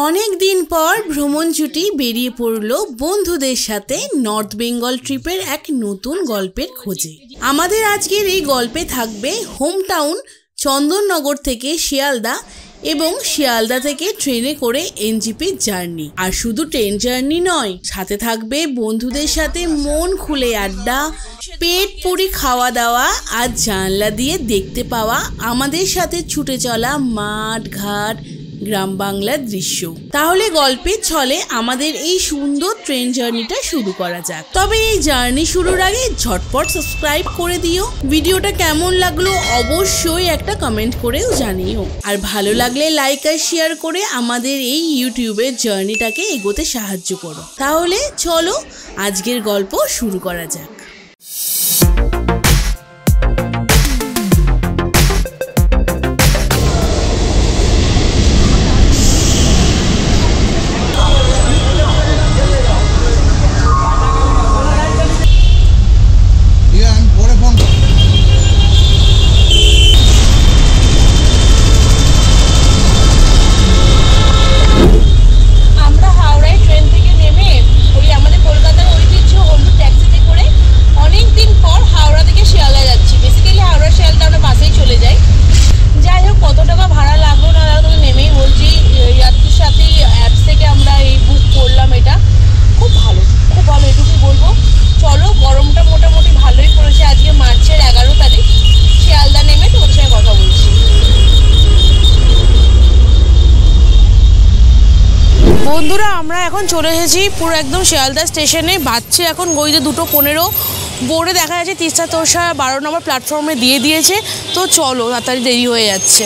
অনেক দিন পর ভ্রমণ ছুটি বেরিয়ে পড়লো বন্ধুদের সাথে নর্থ বেঙ্গল ট্রিপের এক নতুন গল্পের খোঁজে। আমাদের আজকের এই গল্পে থাকবে হোম টাউন চন্দননগর থেকে শিয়ালদা এবং শিয়ালদা থেকে ট্রেনে করে এনজিপির জার্নি। আর শুধু ট্রেন জার্নি নয়, সাথে থাকবে বন্ধুদের সাথে মন খুলে আড্ডা, পেট পুরি খাওয়া দাওয়া আর জানলা দিয়ে দেখতে পাওয়া আমাদের সাথে ছুটে চলা মাঠ ঘাট গ্রাম বাংলার দৃশ্য। তাহলে গল্পের ছলে আমাদের এই সুন্দর ট্রেন জার্নিটা শুরু করা যাক। তবে এই জার্নি শুরুর আগে ঝটপট সাবস্ক্রাইব করে দিও। ভিডিওটা কেমন লাগলো অবশ্যই একটা কমেন্ট করেও জানিও। আর ভালো লাগলে লাইক আর শেয়ার করে আমাদের এই ইউটিউবের জার্নিটাকে এগোতে সাহায্য করো। তাহলে চলো আজকের গল্প শুরু করা যাক। বন্ধুরা, আমরা এখন চলে এসেছি পুরো একদম শিয়ালদা স্টেশনে। বাজছে এখন গড়িতে 2:15। বোর্ডে দেখা যাচ্ছে তিস্তা তোরসা 12 নম্বর প্ল্যাটফর্মে দিয়ে দিয়েছে। তো চলো, তাড়াতাড়ি দেরি হয়ে যাচ্ছে।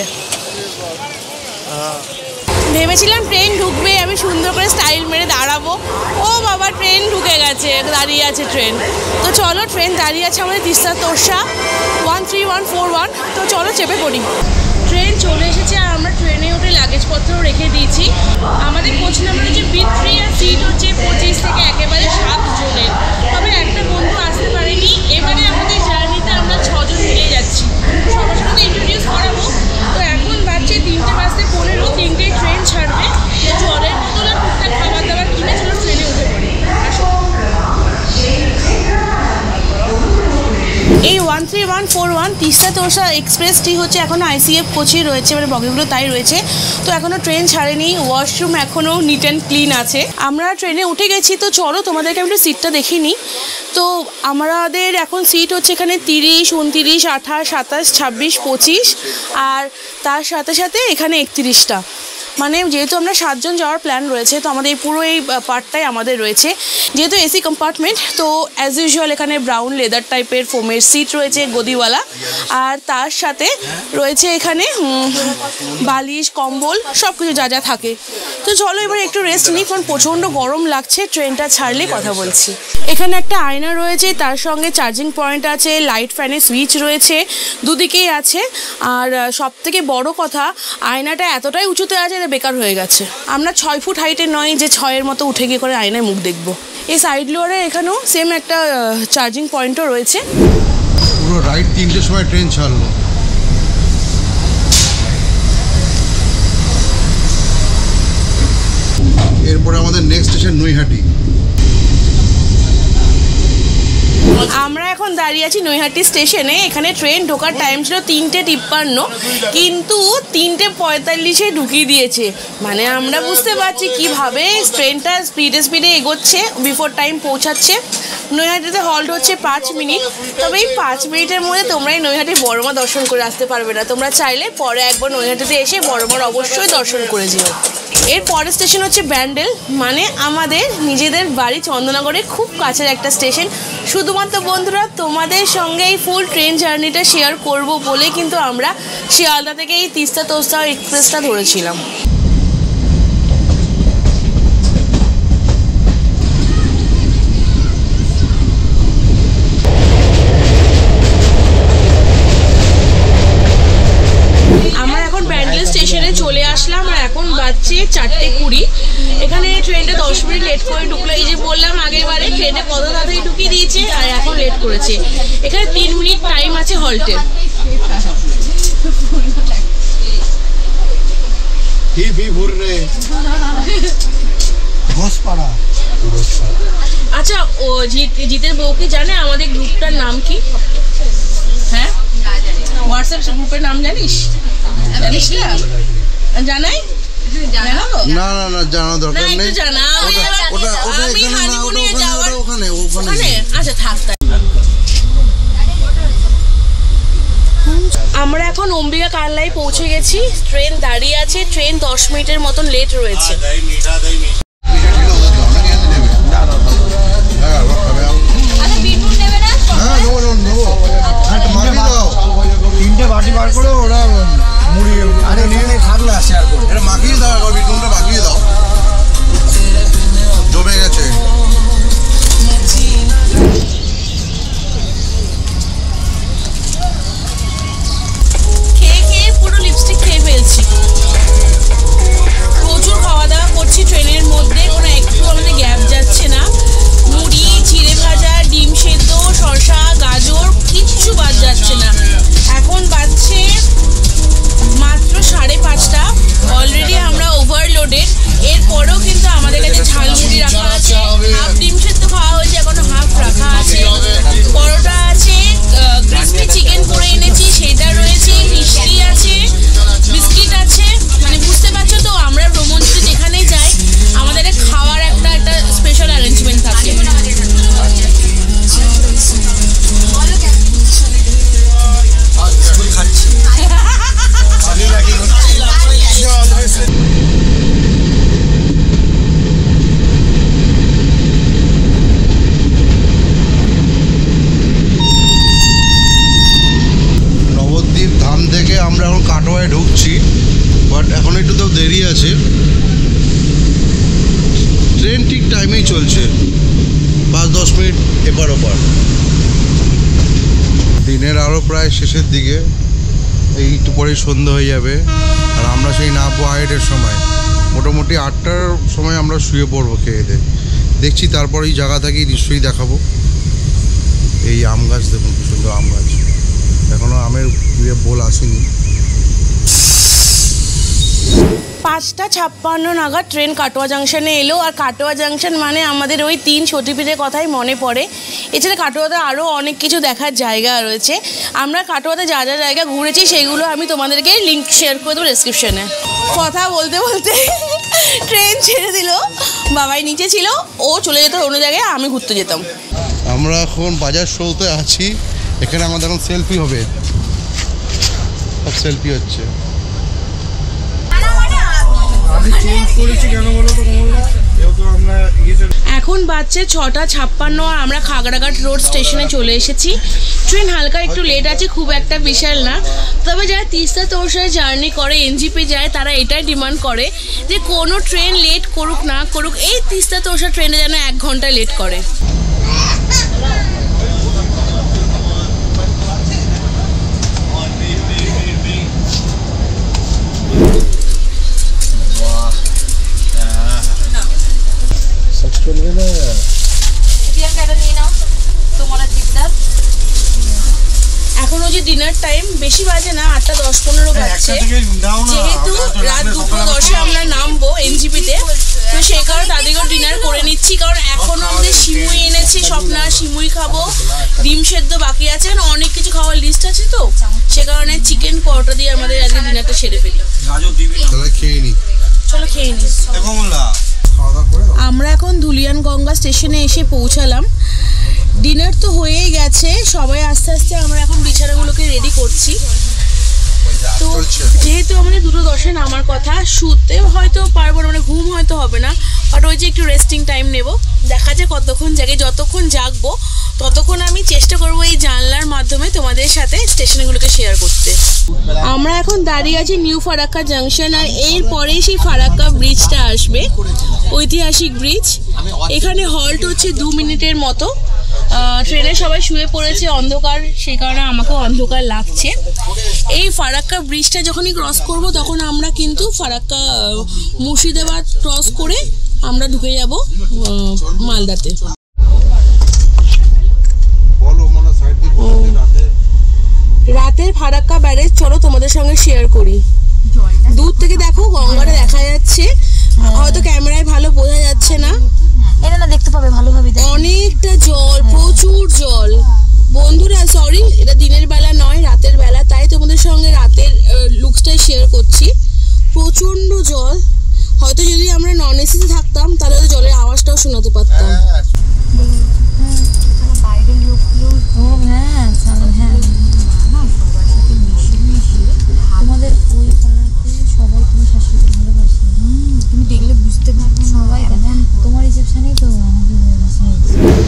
ভেবেছিলাম ট্রেন ঢুকবে, আমি সুন্দর করে স্টাইল মেরে দাঁড়াবো। ও বাবা, ট্রেন ঢুকে গেছে, দাঁড়িয়ে আছে ট্রেন। তো চলো, ট্রেন দাঁড়িয়ে আছে আমাদের তিস্তা তোরসা 13141। তো চলো চেপে পড়ি। ট্রেন চলে এসেছে আর আমরা ট্রেনে উঠে লাগেজপত্র রেখে দিয়েছি। আমাদের কোচ নাম্বার হচ্ছে B3 আর সিট হচ্ছে 25 থেকে একেবারে 7 জনের। তবে একটা বন্ধু আসতে পারেনি। এবারে আমাদের জার্নিতে আমরা 6 জন মিলে যাচ্ছি। সবার সাথে ইন্ট্রোডিউস করাবো। তো এখন বাজছে 3:15, 3টেই ট্রেন ছাড়বে। জলের বোতল আর টুকটাক খাবার দাবার কিনে চলো ট্রেনে উঠে পড়ি। এই 13141 তিস্তা তোরসা এক্সপ্রেসটি হচ্ছে এখনও ICF কোচেই রয়েছে, মানে বগিগুলো তাই রয়েছে। তো এখনও ট্রেন ছাড়েনি, ওয়াশরুম এখনও নিট অ্যান্ড ক্লিন আছে। আমরা ট্রেনে উঠে গেছি। তো চলো তোমাদেরকে আমি একটু সিটটা দেখিয়ে নিই। তো আমাদের এখন সিট হচ্ছে এখানে 30, 29, 28, 27, 26, 25 আর তার সাথে সাথে এখানে 31টা। মানে যেহেতু আমরা 7 জন যাওয়ার প্ল্যান রয়েছে, তো আমাদের পুরো এই পার্টটাই আমাদের রয়েছে। যেহেতু এসি কম্পার্টমেন্ট, তো অ্যাজ ইউজুয়াল এখানে ব্রাউন লেদার টাইপের ফোমের সিট রয়েছে গদিওয়ালা। আর তার সাথে রয়েছে এখানে বালিশ, কম্বল, সব কিছু যা যা থাকে। তো চলো এবার একটু রেস্ট নিই, কারণ প্রচণ্ড গরম লাগছে। ট্রেনটা ছাড়লে কথা বলছি। এখানে একটা আয়না রয়েছে, তার সঙ্গে চার্জিং পয়েন্ট আছে, লাইট ফ্যানের সুইচ রয়েছে, দুদিকেই আছে। আর সবথেকে বড় কথা, আয়নাটা এতটাই উঁচুতে আছে যে বেকার হয়ে গেছে। আমরা 6 ফুট হাইটের নয় যে 6-এর মতো উঠে গিয়ে করে আয়নায় মুখ দেখবো। এই সাইড লোয়ারে এখানেও সেম একটা চার্জিং পয়েন্টও রয়েছে। পুরো রাইট 3টের সময় ট্রেন ছাড়লো। এরপরে আমাদের নেক্সট স্টেশন নৈহাটি। আমরা এখন দাঁড়িয়ে আছি নৈহাটি স্টেশনে। এখানে ট্রেন ঢোকার টাইম ছিল 3:53, কিন্তু 3:45-এ ঢুকিয়ে দিয়েছে। মানে আমরা বুঝতে পারছি কিভাবে ট্রেনটা স্পিডে এগোচ্ছে, বিফোর টাইম পৌঁছাচ্ছে। নৈহাটিতে হল্ট হচ্ছে 5 মিনিট। তবে এই 5 মিনিটের মধ্যে তোমরা এই নৈহাটির বড়মা দর্শন করে আসতে পারবে না। তোমরা চাইলে পরে একবার নৈহাটিতে এসে বড়মার অবশ্যই দর্শন করে যেও। এর পরের স্টেশন হচ্ছে ব্যান্ডেল, মানে আমাদের নিজেদের বাড়ি চন্দননগরের খুব কাছের একটা স্টেশন। শুধুমাত্র বন্ধুরা তোমাদের সঙ্গে এই ফুল ট্রেন জার্নিটা শেয়ার করব বলে কিন্তু আমরা শিয়ালদা থেকে এই তিস্তা তোরসা এক্সপ্রেসটা ধরেছিলাম। আমরা এখন ব্যান্ডেল স্টেশনে চলে আসলাম আর এখন বাজছে 4:20। এখানে ট্রেনটা 10 মিনিট লেট করে ঢুকলো। এই যে বললাম আগের বারে ট্রেনে কত তাড়াতাড়ি ঢুকিয়ে দিয়েছে আর এখন লেট করেছে। এখানে 3 মিনিট টাইম আছে হল্টে। আচ্ছা, ও জিতের বউ কি জানে আমাদের গ্রুপটার নাম কি? হ্যাঁ, হোয়াটসঅ্যাপ গ্রুপের নাম জানিস? জানিস না? জানাই না না না, জানা দরকার নেই। আচ্ছা থাক। আমরা এখন অম্বিকা কারলায় পৌঁছে গেছি। ট্রেন দাঁড়িয়ে আছে, ট্রেন 10 মিনিটের মতন লেট রয়েছে। তিনটে বাটি বার করে ওরা মুড়ি আরে নিয়ে থাকলে আসে আর এটা মাখিয়ে দাও, একবার বিটনুনটা মাখিয়ে দাও, জমে গেছে। খেয়ে খেয়ে পুরো লিপস্টিক খেয়ে ফেলছি। প্রচুর খাওয়া দাওয়া করছি ট্রেনের মধ্যে, কোনো একটু আমাদের গ্যাপ যাচ্ছে না। মুড়ি, চিড়ে ভাজা, ডিম সেদ্ধ, শসা, গাজর, কিচ্ছু বাদ যাচ্ছে না। এখন বাজছে মাত্র 5:30। অলরেডি আমরা ওভারলোডেড। এরপরেও কিন্তু আমাদের কাছে ঝালমুড়ি রাখা আছে, হাফ ডিম সেদ্ধ খাওয়া হয়েছে, এখনো হাফ রাখা আছে, পরোটা আছে, ক্রিসপি চিকেন করে এনেছি সেটা রয়েছে, মিষ্টি আছে, বিস্কিট আছে। মানে বুঝতে পারছো তো, আমরা ভ্রমণে যেখানেই যাই আমাদের খাওয়ার একটা স্পেশাল অ্যারেঞ্জমেন্ট থাকে। নবদ্বীপ ধাম থেকে আমরা এখন কাটোয়ায় ঢুকছি, বাট এখন একটু তো দেরি আছে। ট্রেন ঠিক টাইমেই চলছে, 5-10 মিনিট এপার ওপার। দিনের আরও প্রায় শেষের দিকে, এই একটু পরেই সন্ধ্যা হয়ে যাবে। আর আমরা সেই নামবো 8-এর সময়, মোটামুটি 8টার সময় আমরা শুয়ে পড়বো খেয়ে দিয়ে। দেখছি তারপর এই জায়গা থেকেই নিশ্চয়ই দেখাবো। এই আম গাছ দেখুন, কি সুন্দর আম গাছ, এখনও আমের বোল আসেনি। 5:56 নাগাদ ট্রেন কাটোয়া জাংশনে এলো। আর কাটোয়া জাংশন মানে আমাদের ওই 3 সতীপীঠের কথাই মনে পড়ে। এছাড়া কাটোয়াতে আরও অনেক কিছু দেখার জায়গা রয়েছে। আমরা কাটোয়াতে যা যা জায়গা ঘুরেছি সেগুলো আমি তোমাদেরকে লিঙ্ক শেয়ার করে দেবো ডেসক্রিপশনে। কথা বলতে বলতে ট্রেন ছেড়ে দিল, বাবাই নিচে ছিল, ও চলে যেত অন্য জায়গায়, আমি ঘুরতে যেতাম। আমরা এখন বাজার শোতে আছি, এখানে আমাদের এখন সেলফি হবে, সব সেলফি হচ্ছে। আমি চেঞ্জ করেছি কেন বলো তো কমলদা? যেহেতু আমরা এখন বাজছে 6:56 আর আমরা খাগড়াঘাট রোড স্টেশনে চলে এসেছি। ট্রেন হালকা একটু লেট আছে, খুব একটা বিশাল না। তবে যারা তিস্তা তোরসায় জার্নি করে, এনজিপি যায়, তারা এটাই ডিমান্ড করে যে কোনো ট্রেন লেট করুক না করুক, এই তিস্তা তোরসা ট্রেনে যেন 1 ঘন্টা লেট করে। এখন ওই যে ডিনার টাইম, বেশি বাজে না, 8:10-15 বাজছে। যেহেতু রাত 2:10 আমরা নামবো এনজিপিতে, তো সেই কারণে তাদেরকেও ডিনার করে নিচ্ছি। কারণ এখনও আমাদের সিমুই এনেছে, স্বপ্না সিমুই খাবো, ডিম সেদ্ধ বাকি আছে, অনেক কিছু খাওয়ার লিস্ট আছে। তো সে কারণে চিকেন পরোটা দিয়ে আমাদের আজকে ডিনারটা সেরে ফেলি। চলো খেয়ে নিই। আমরা এখন ধুলিয়ান গঙ্গা স্টেশনে এসে পৌঁছালাম। ডিনার তো হয়েই গেছে, সবাই আস্তে আস্তে আমরা এখন বিছানাগুলোকে রেডি করছি। তো যেহেতু আমাদের 2:10 নামার কথা, শুতে হয়তো পারবো না, মানে ঘুম হয়তো হবে না, বাট ওই যে একটু রেস্টিং টাইম নেব। দেখা যায় কতক্ষণ জাগে, যতক্ষণ জাগবো ততক্ষণ আমি চেষ্টা করবো এই জানলার মাধ্যমে তোমাদের সাথে স্টেশনগুলোকে শেয়ার করতে। আমরা এখন দাঁড়িয়ে আছি নিউ ফারাক্কা জাংশন, আর এরপরেই সেই ফারাক্কা ব্রিজটা আসবে, ঐতিহাসিক ব্রিজ। এখানে হল্ট হচ্ছে 2 মিনিটের মতো। ট্রেনে সবাই শুয়ে পড়েছে, অন্ধকার, সেই কারণে আমাকেও অন্ধকার লাগছে। এই ফারাক্কা ব্রিজটা যখনই ক্রস করব তখন আমরা কিন্তু ফারাক্কা মুর্শিদাবাদ ক্রস করে আমরা ঢুকে যাব মালদাতে। রাতের ফারাক্কা ব্যারেজ চলো তোমাদের সঙ্গে শেয়ার করি। দূর থেকে দেখো গঙ্গাটা দেখা যাচ্ছে, হয়তো ক্যামেরায় ভালো বোঝা যাচ্ছে না, এটা না দেখতে পাবে ভালোভাবে। অনেকটা জল, প্রচুর জল। বন্ধুরা সরি, এটা দিনের বেলা নয়, রাতের বেলা, তাই তোমাদের সঙ্গে রাতের লুকসটাই শেয়ার করছি। প্রচণ্ড জল। হয়তো যদি আমরা নন এসিতে থাকতাম তাহলে তো জলের আওয়াজটাও শোনাতে পারতাম। বাইরের লোকগুলো হ্যাঁ হ্যাঁ না সবার সাথে মিশে তোমাদের ওই পাড়াতে সবাই তোমার শাশুড়িকে ভালোবাসে। তুমি দেখলে বুঝতে পারবে সবাই তোমার রিসেপশনেই তো আমাদের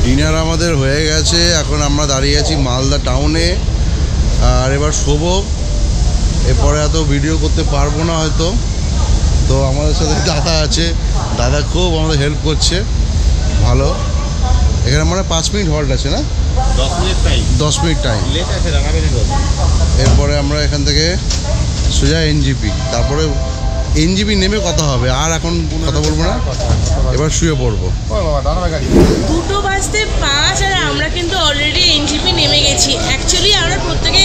ডিনার আমাদের হয়ে গেছে। এখন আমরা দাঁড়িয়ে আছি মালদা টাউনে। আর এবার শোবো। এরপরে এত ভিডিও করতে পারবো না হয়তো। তো আমাদের সাথে দাদা আছে, দাদা খুব আমাদের হেল্প করছে, ভালো। এখানে মানে 5 মিনিট হল্ট আছে না, 10 মিনিট টাইম। এরপরে আমরা এখান থেকে সোজা এনজিপি, তারপরে এনজিপি নেমে কথা হবে। আর এখন কথা বলবো না, এবার শুয়ে পড়বো। 2:05 আর আমরা কিন্তু অলরেডি এনজিপি নেমে গেছি। অ্যাকচুয়ালি আমরা প্রত্যেকে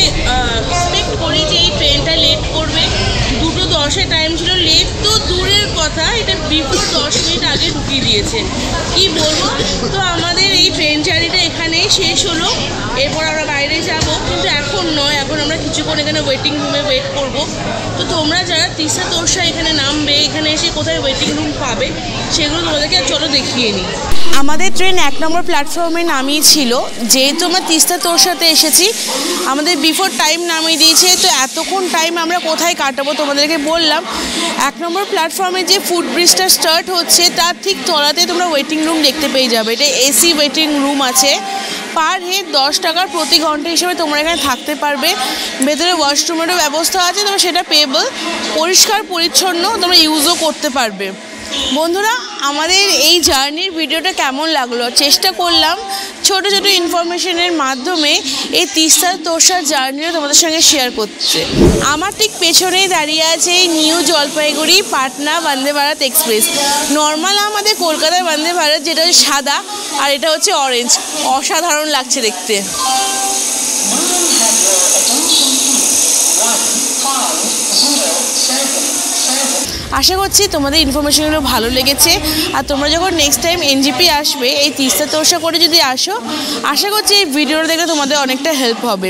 এক্সপেক্ট করি যে এই ট্রেনটা লেট করবে। 2:10 টাইম ছিল, লেট তো দূরের কথা, এটা বিফোর 10 মিনিট আগে ঢুকিয়ে দিয়েছে। কি বলবো, তো আমাদের এই ট্রেন জার্নিটা এখানেই শেষ হলো। এরপর আমরা বাইরে যাব, কিন্তু এখন নয়, এখন আমরা কিছুক্ষণ এখানে ওয়েটিং রুমে ওয়েট করব। তো তোমরা যারা তিস্তা তোরসা এখানে নামবে, এখানে এসে কোথায় ওয়েটিং রুম পাবে সেগুলো তোমাদেরকে চলো দেখিয়ে নিই। আমাদের ট্রেন 1 নম্বর প্ল্যাটফর্মে নামিয়েছিল। যেহেতু আমরা তিস্তা তোরসাতে এসেছি, আমাদের বিফোর টাইম নামিয়ে দিয়েছে। তো এতক্ষণ টাইম আমরা কোথায় কাটাবো তোমাদেরকে বললাম। 1 নম্বর প্ল্যাটফর্মে যে ফুট ব্রিজটা স্টার্ট হচ্ছে তার ঠিক তলাতে তোমরা ওয়েটিং রুম দেখতে পেয়ে যাবে। এটা এসি ওয়েটিং রুম আছে। পার হেড 10 টাকার প্রতি ঘন্টা হিসেবে তোমরা এখানে থাকতে পারবে। ভেতরে ওয়াশরুমেরও ব্যবস্থা আছে, তোমরা সেটা পেয়েবল। পরিষ্কার পরিচ্ছন্ন, তোমরা ইউজও করতে পারবে। বন্ধুরা, আমাদের এই জার্নির ভিডিওটা কেমন লাগলো? চেষ্টা করলাম ছোট ছোট ইনফরমেশনের মাধ্যমে এই তিস্তা তোরসার জার্নিও তোমাদের সঙ্গে শেয়ার করতে। আমার ঠিক পেছনেই দাঁড়িয়ে আছে এই new Jalpaiguri Patna Vande Bharat express. Normal আমাদের কলকাতার বন্দে ভারত যেটা হচ্ছে সাদা, আর এটা হচ্ছে অরেঞ্জ। অসাধারণ লাগছে দেখতে। আশা করছি তোমাদের ইনফরমেশনগুলো ভালো লেগেছে। আর তোমরা যখন নেক্সট টাইম এনজিপি আসবে, এই তিস্তা তোরসা করে যদি আসো, আশা করছি এই ভিডিওটা দেখলে তোমাদের অনেকটা হেল্প হবে।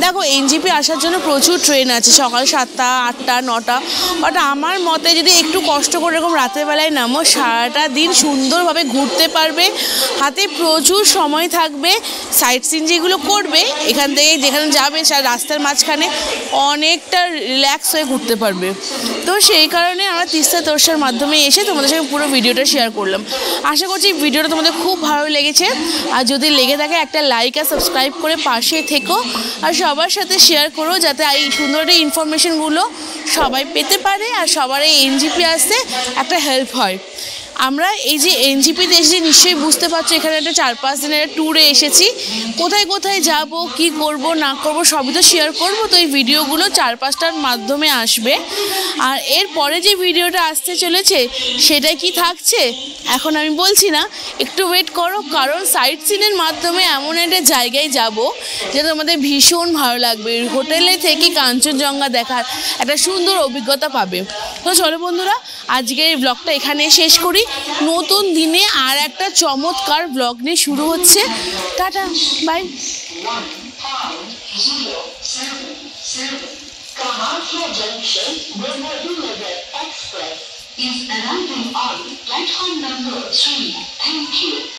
দেখো, এনজিপি আসার জন্য প্রচুর ট্রেন আছে, সকাল 7টা, 8টা, 9টা। বাট আমার মতে যদি একটু কষ্ট করে এরকম রাতের বেলায় নামো, সারাটা দিন সুন্দরভাবে ঘুরতে পারবে। হাতে প্রচুর সময় থাকবে। সাইট সিন যেগুলো করবে এখান থেকে যেখানে যাবে, রাস্তার মাঝখানে অনেকটা রিল্যাক্স হয়ে ঘুরতে পারবে। তো সেই কারণে আমরা তিস্তা তোরসার মাধ্যমে এসে তোমাদের সঙ্গে পুরো ভিডিওটা শেয়ার করলাম। আশা করছি ভিডিওটা তোমাদের খুব ভালো লেগেছে। আর যদি লেগে থাকে একটা লাইক আর সাবস্ক্রাইব করে পাশে থেকো, আর সবার সাথে শেয়ার করো, যাতে এই সুন্দর ইনফরমেশনগুলো সবাই পেতে পারে আর সবার এই এনজিপি আসতে একটা হেল্প হয়। আমরা এই যে এনজিপিতে এসে নিশ্চয়ই বুঝতে পারছো, এখানে একটা 4-5 দিনের ট্যুরে এসেছি। কোথায় কোথায় যাব, কি করব না করব সবই তো শেয়ার করব। তো এই ভিডিওগুলো 4-5টার মাধ্যমে আসবে। আর এরপরে যে ভিডিওটা আসতে চলেছে সেটা কি থাকছে এখন আমি বলছি না, একটু ওয়েট করো। কারণ সাইট সিনের মাধ্যমে এমন একটা জায়গায় যাব যেটা তোমাদের ভীষণ ভালো লাগবে। হোটেলে থেকে কাঞ্চনজঙ্ঘা দেখার একটা সুন্দর অভিজ্ঞতা পাবে। তো চলো বন্ধুরা, আজকের এই ব্লগটা এখানে শেষ করি। নতুন দিনে আর একটা চমৎকার ব্লগ নিয়ে শুরু হচ্ছে। Tata, bye. Kamadra Junction, Brahmananagar Express is arriving on platform number 3.